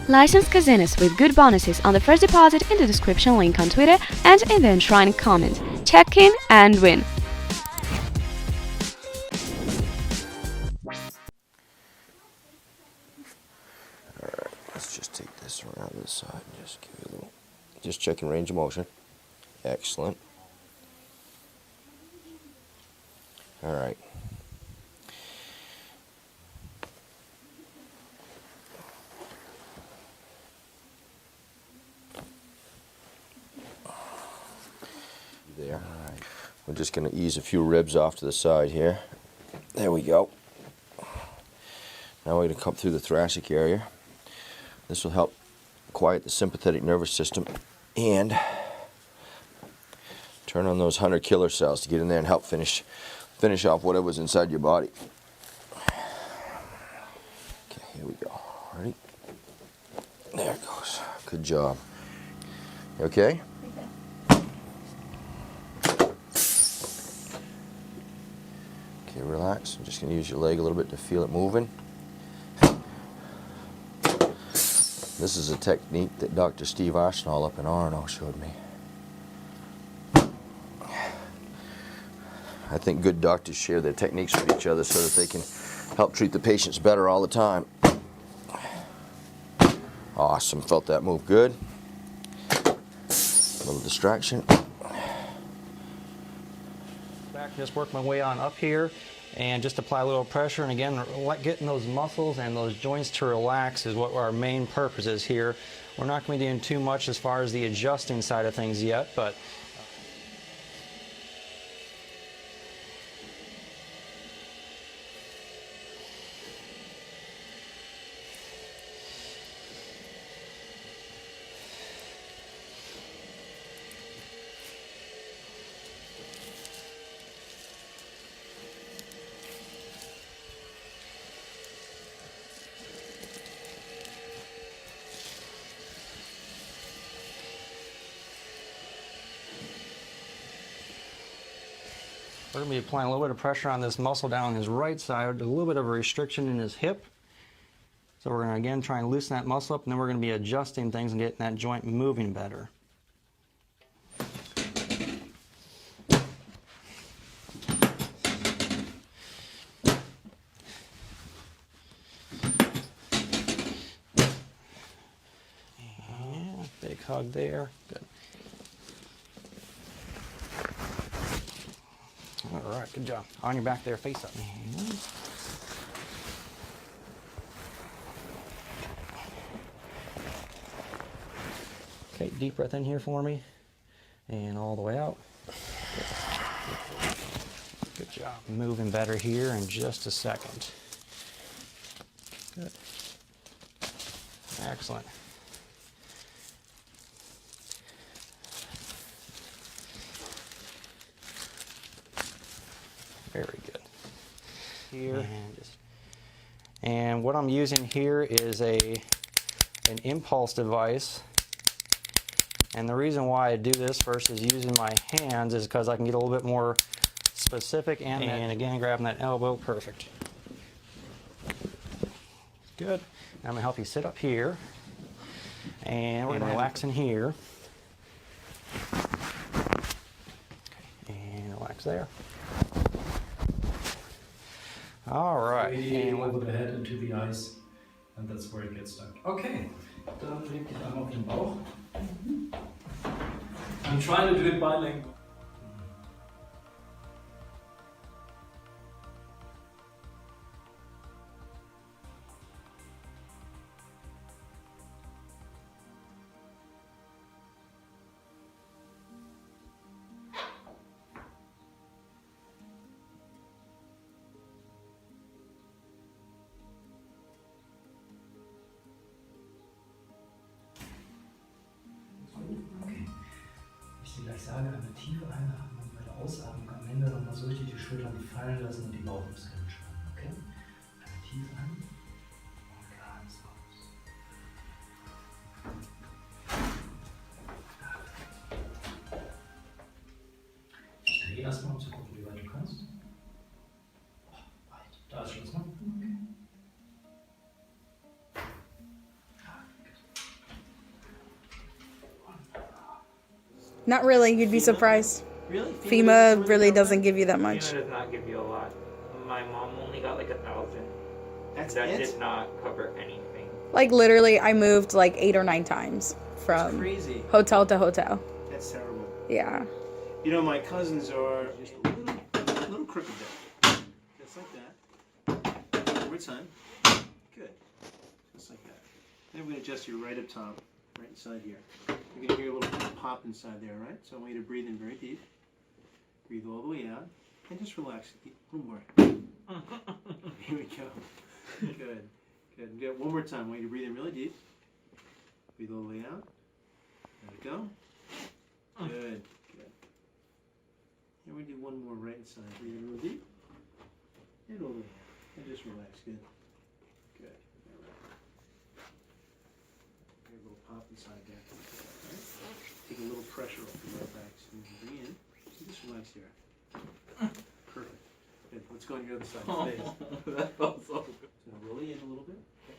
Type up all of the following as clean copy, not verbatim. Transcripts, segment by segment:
License casinos with good bonuses on the first deposit in the description link on Twitter and in the enshrined comment. Check in and win! Alright, let's just take this around this side and just give it a little. Just checking range of motion. Excellent. Alright. There. All right. We're just going to ease a few ribs off to the side here. There we go. Now we're going to come through the thoracic area. This will help quiet the sympathetic nervous system and turn on those hunter killer cells to get in there and help finish off whatever's inside your body. Okay, here we go. All right. There it goes. Good job. You okay? Okay, relax. I'm just going to use your leg a little bit to feel it moving. This is a technique that Dr. Steve Arsenal up in Orono showed me. I think good doctors share their techniques with each other so that they can help treat the patients better all the time. Awesome. Felt that move good. A little distraction. Back, just work my way on up here and just apply a little pressure, and again, getting those muscles and those joints to relax is what our main purpose is here. We're not going to be doing too much as far as the adjusting side of things yet, but we're going to be applying a little bit of pressure on this muscle down on his right side, a little bit of a restriction in his hip. So we're going to again try and loosen that muscle up, and then we're going to be adjusting things and getting that joint moving better. Yeah, big hug there. Good. All right, good job. On your back there, face up. Okay, deep breath in here for me, and all the way out. Good job. Moving better here in just a second. Good. Excellent. Very good. Here, and what I'm using here is an impulse device. And the reason why I do this versus using my hands is because I can get a little bit more specific and again, grabbing that elbow, perfect. Good. Now I'm going to help you sit up here, and we're going to relax in here. And relax there. All right. And over the head into the eyes, and that's where it gets stuck. Okay, dann leg die Arme auf den Bauch. I'm trying to do it bilingual. Ich sage, einmal tief einatmen und bei der Ausatmung am Ende nochmal so richtig die Schultern fallen lassen und die Bauchmuskeln entspannen. Okay? Einmal tief ein und ganz aus. Ich drehe erstmal, um zu gucken, wie weit du kannst. Oh, weit. Da ist Schluss, ne? Okay. Ja, gut. Not really. You'd be surprised. Really? FEMA really doesn't give you that much. FEMA does not give you a lot. My mom only got like 1,000. That's That it? did not cover anything. Like literally, I moved like 8 or 9 times That's from crazy. hotel to hotel. That's terrible. Yeah. You know, my cousins are just a little crooked there. Just like that. One more time. Good. Just like that. Then we're going to adjust you right up top, right inside here. You're going to hear a little pop inside there, right? So I want you to breathe in very deep. Breathe all the way out. And just relax. A little more. Here we go. Good. Good. Good. One more time. I want you to breathe in really deep. Breathe all the way out. There we go. Good. Good. And we do one more right inside. Breathe in real deep. And all the way out. And just relax. Good. Good. All right. A little pop inside there. All right. Take a little pressure off the lower back. So you can bring in. So just relax here. Perfect. Good. Let's go on your other side. That felt so good. So roll it in a little bit. Okay.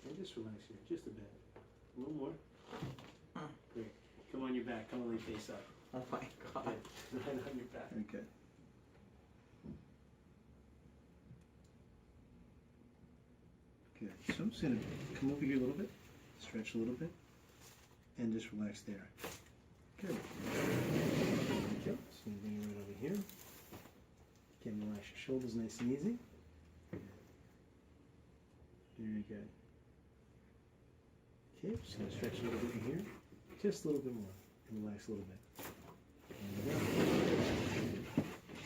And just relax here. Just a bit. A little more. Great. Come on your back. Come on, lay face up. Oh my god. Good. Right on your back. Okay. Good. So I'm just going to come over here a little bit, stretch a little bit, and just relax there. Good. Okay. So I'm bring it right over here. Again, relax your shoulders nice and easy. Good. Very good. Okay, just going to stretch a little bit in here. Just a little bit more. And relax a little bit.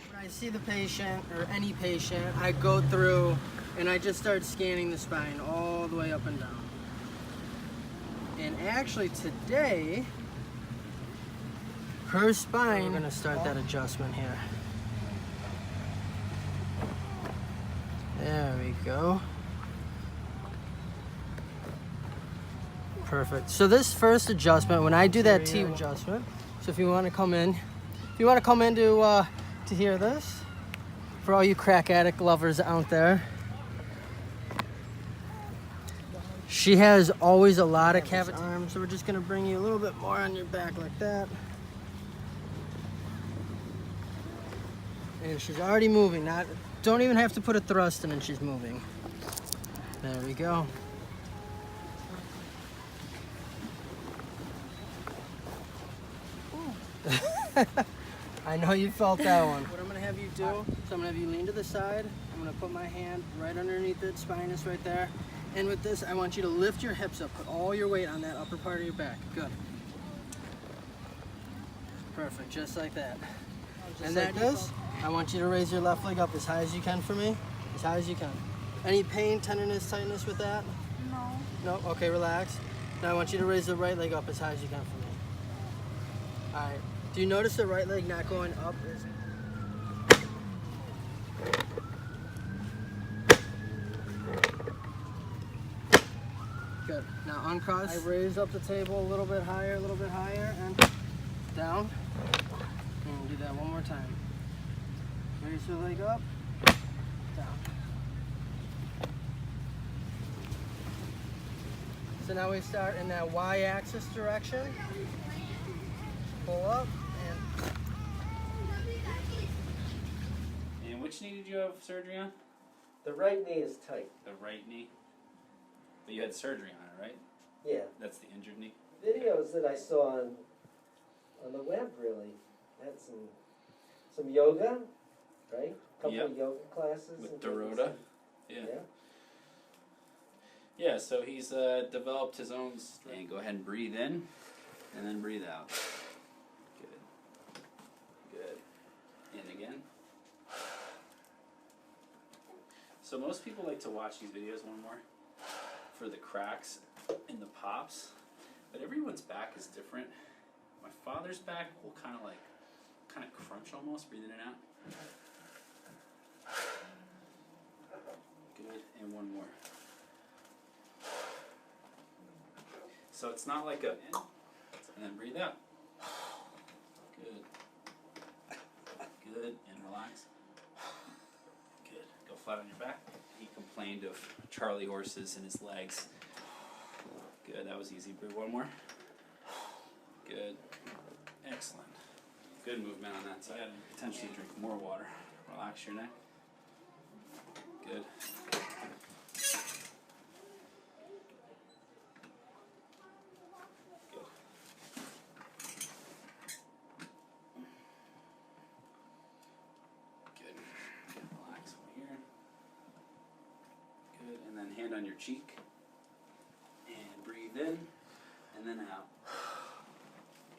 When I see the patient, or any patient, I go through and I just start scanning the spine all the way up and down. And actually today, her spine, we're gonna start that adjustment here. There we go. Perfect. So this first adjustment, when I do that T adjustment, so if you want to come in, to hear this, for all you crack addict lovers out there, she has always a lot of cavity arms, so we're just gonna bring you a little bit more on your back like that. And she's already moving. Don't even have to put a thrust in and she's moving. There we go. I know you felt that one. What I'm gonna have you do, so I'm gonna have you lean to the side. I'm gonna put my hand right underneath the spinous right there. And with this, I want you to lift your hips up. Put all your weight on that upper part of your back. Good. Perfect, just like that. And like this, I want you to raise your left leg up as high as you can for me. As high as you can. Any pain, tenderness, tightness with that? No. No? Okay, relax. Now I want you to raise the right leg up as high as you can for me. All right. Do you notice the right leg not going up? Good. Now uncross. I raise up the table a little bit higher, and down. And do that one more time. Raise your leg up, down. So now we start in that Y-axis direction. Pull up and... And which knee did you have surgery on? The right knee is tight. The right knee? But you had surgery on it, right? Yeah. That's the injured knee? Videos that I saw on the web, really. Had some yoga, right? A couple of yoga classes. With Dorota? Yeah. Yeah, so he's developed his own... And go ahead and breathe in, and then breathe out. Good. In again. So most people like to watch these videos one more for the cracks and the pops, but everyone's back is different. My father's back will kind of crunch almost, breathe in and out. Good, and one more. So it's not like a in, and then breathe out. Good. Good, and relax. Good. Go flat on your back. He complained of Charlie horses in his legs. Good, that was easy. Breathe one more. Good. Exhale. Excellent. Good movement on that side. You gotta potentially drink more water. Relax your neck. Good. Good. Good. Relax over here. Good. And then hand on your cheek. And breathe in. And then out.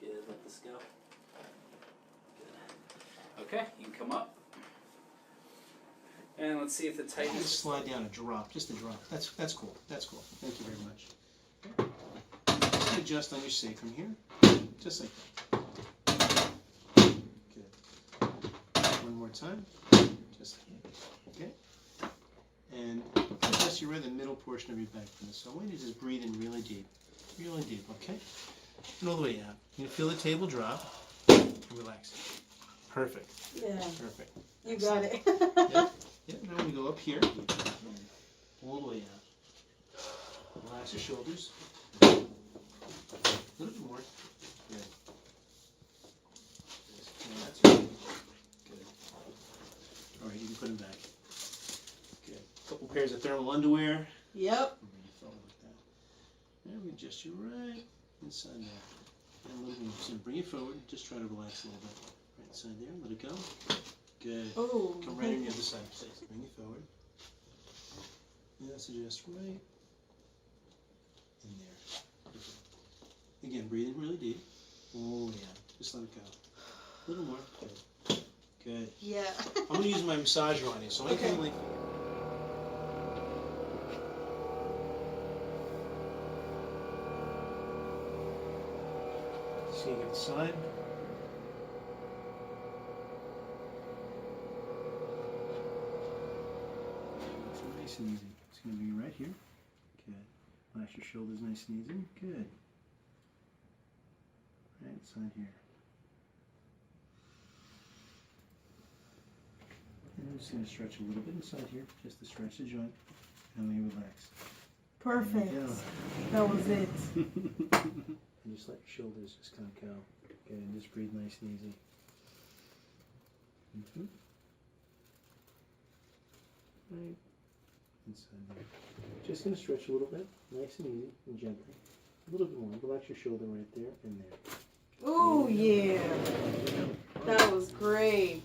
Good. Let this go. Good. Okay, you can come up. And let's see if the tightness. Just slide down a drop, just a drop. That's cool. That's cool. Thank you very much. Okay. Just adjust on your sacrum here, just like that. Good. One more time, just like that. Okay. And adjust your right in the middle portion of your back. So I want you to just breathe in really deep, okay? And all the way out. You feel the table drop. And relax. Perfect. Yeah. Perfect. You got it. Yep. Yeah, now we go up here, all the way out. Relax your shoulders. A little bit more. Good. Yeah, that's good. Good. All right, you can put them back. Good. A couple pairs of thermal underwear. Yep. There, we adjust you right inside there. And a little bit. So bring it forward. Just try to relax a little bit. Right inside there. Let it go. Good. Ooh. Come right on the other side, please. Bring it forward. Yes, adjust right in there. Perfect. Again, breathe in really deep. Oh yeah. Just let it go. A little more. Good. Good. Yeah. I'm going to use my massager on you, so anything like. See you get the side. Nice and easy. It's going to be right here. Good. Relax your shoulders nice and easy. Good. Right inside here. And I'm just going to stretch a little bit inside here, just to stretch the joint, and then relax. Perfect. That was it. And just let your shoulders just kind of go. Okay, and just breathe nice and easy. Right. Inside there. Just going to stretch a little bit, nice and easy and gently. A little bit more. Relax your shoulder right there and there. Oh yeah. That was great.